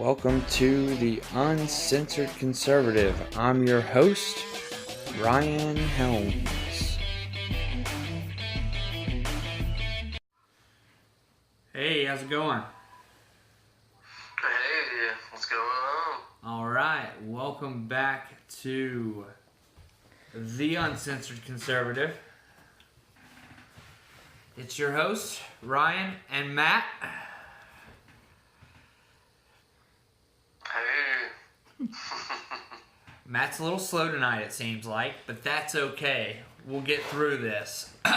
Welcome to the Uncensored Conservative. I'm your host, Ryan Helms. Hey, how's it going? Hey, what's going on? All right, welcome back to the Uncensored Conservative. It's your hosts, Ryan and Matt. Hey. Matt's a little slow tonight, it seems like, but that's okay. We'll get through this. We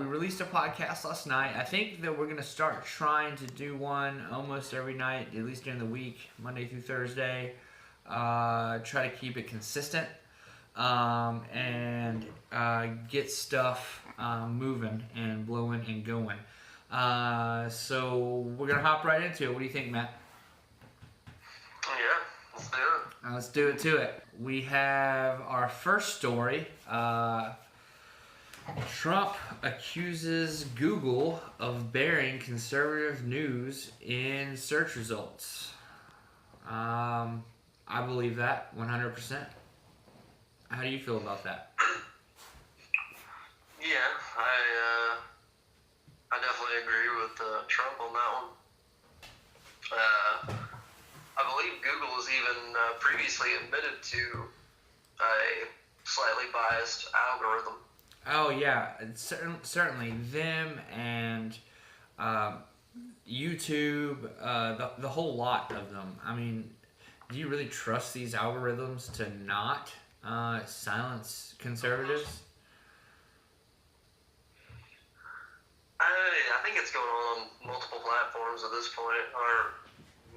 released a podcast last night. I think that we're going to start trying to do one almost every night, at least during the week, Monday through Thursday. Try to keep it consistent and get stuff moving and blowing and going. So we're going to hop right into it. What do you think, Matt? Yeah, let's do it. Let's do it to it. We have our first story. Trump accuses Google of burying conservative news in search results. I believe that 100%. How do you feel about that? Yeah, I definitely agree with Trump on that one. I believe Google has even previously admitted to a slightly biased algorithm. Oh yeah, it's certainly them and YouTube, the whole lot of them. I mean, do you really trust these algorithms to not silence conservatives? I think it's going on multiple platforms at this point, or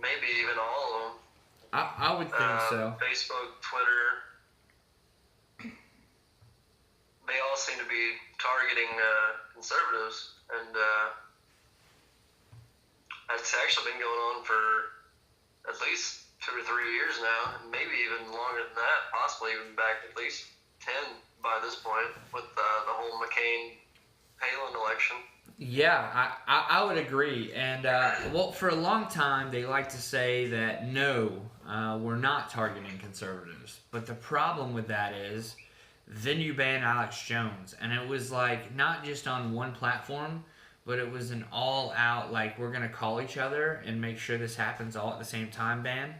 maybe even all of them. I would think so. Facebook, Twitter. They all seem to be targeting conservatives, and it's actually been going on for at least 2 or 3 years now, and maybe even longer than that, possibly even back at least 10 by this point with the whole McCain-Palin election. Yeah, I would agree. And, for a long time, they like to say that, no, we're not targeting conservatives. But the problem with that is, then you ban Alex Jones. And it was like, not just on one platform, but it was an all-out, like, we're going to call each other and make sure this happens all at the same time ban.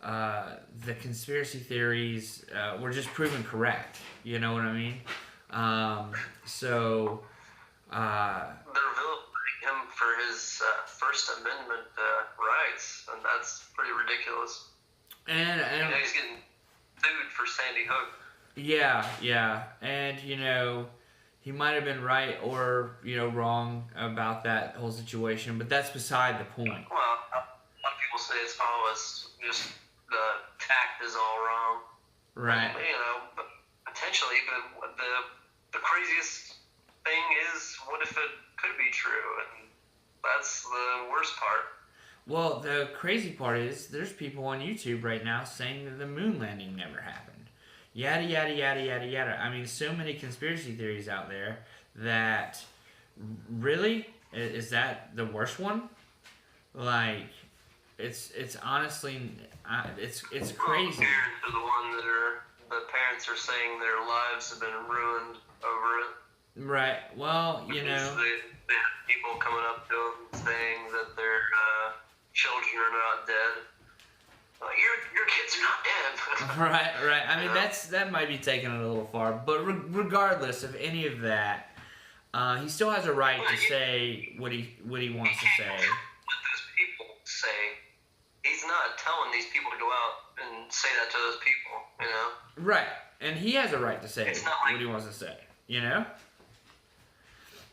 The conspiracy theories were just proven correct. You know what I mean? They're vilifying him for his First Amendment rights, and that's pretty ridiculous. And he's getting sued for Sandy Hook. Yeah, and he might have been right or wrong about that whole situation, but that's beside the point. Well, a lot of people say it's always just the tact is all wrong. Right. But potentially, the craziest thing is, what if it could be true? And that's the worst part. Well, the crazy part is there's people on YouTube right now saying that the moon landing never happened. Yada, yada, yada, yada, yada. I mean, so many conspiracy theories out there that, really? Is that the worst one? Like, it's honestly, it's crazy. Well, the parents are the one the parents are saying their lives have been ruined over it. Right. Well, They have people coming up to them saying that their children are not dead. Like, your kids are not dead. Right. I mean, that might be taking it a little far, but regardless of any of that, he still has a right to say what he wants to say. What those people say, he's not telling these people to go out and say that to those people. Right, and he has a right to say what he wants to say.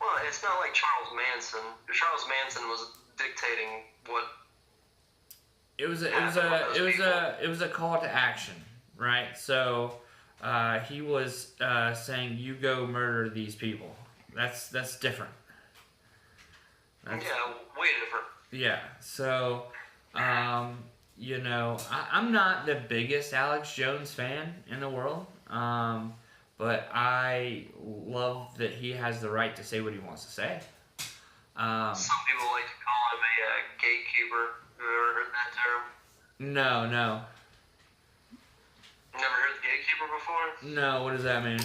Well, it's not like Charles Manson. Charles Manson was dictating what. It was a call to action, right? So he was saying, "You go murder these people." That's different. Yeah, way different. Yeah. So, I'm not the biggest Alex Jones fan in the world. But I love that he has the right to say what he wants to say. Some people like to call him a gatekeeper. Have you ever heard that term? No, no, Never heard the gatekeeper before? no. What does that mean?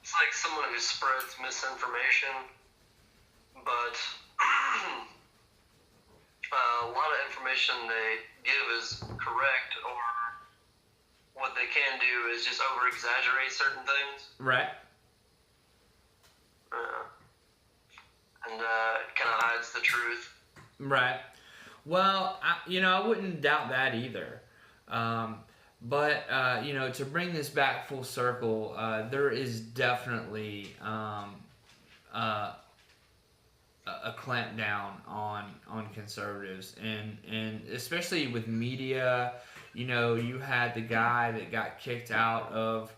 It's like someone who spreads misinformation, but a lot of information they give is correct, or what they can do is just over exaggerate certain things. Right. And it kind of hides the truth. Right. Well, I wouldn't doubt that either. But to bring this back full circle, there is definitely a clampdown on conservatives, and especially with media. You had the guy that got kicked out of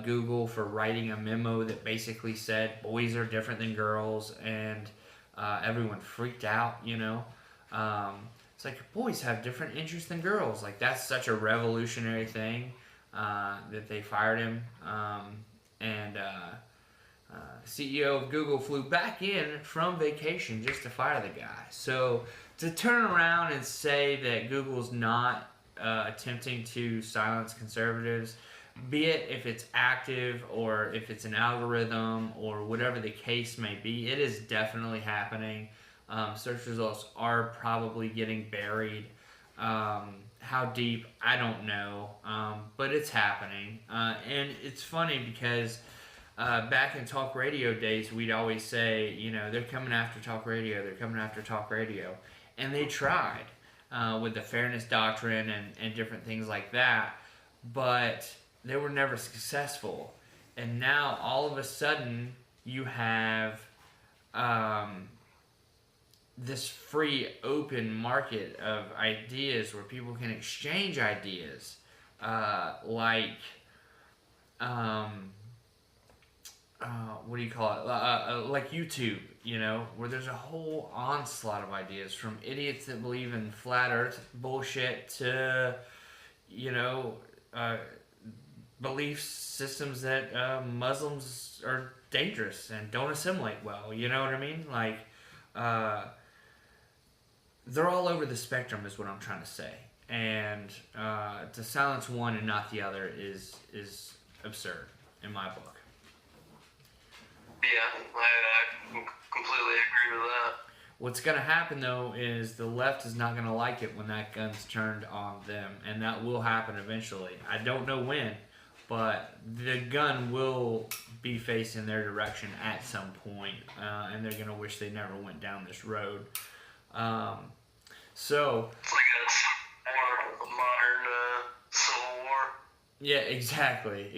Google for writing a memo that basically said boys are different than girls, and everyone freaked out. It's like boys have different interests than girls. Like that's such a revolutionary thing that they fired him, and CEO of Google flew back in from vacation just to fire the guy. So to turn around and say that Google's not attempting to silence conservatives, be it if it's active or if it's an algorithm or whatever the case may be, it is definitely happening. Search results are probably getting buried. How deep, I don't know, but it's happening. And it's funny because back in talk radio days, we'd always say, they're coming after talk radio, they're coming after talk radio. And they tried with the fairness doctrine and different things like that, but they were never successful. And now, all of a sudden, you have this free, open market of ideas where people can exchange ideas, like what do you call it? Like YouTube, where there's a whole onslaught of ideas from idiots that believe in flat Earth bullshit to, belief systems that Muslims are dangerous and don't assimilate well. You know what I mean? Like, they're all over the spectrum, is what I'm trying to say. And to silence one and not the other is absurd in my book. Yeah, I completely agree with that. What's going to happen, though, is the left is not going to like it when that gun's turned on them, and that will happen eventually. I don't know when, but the gun will be facing their direction at some point, and they're going to wish they never went down this road. So it's like a modern civil war. Yeah, exactly.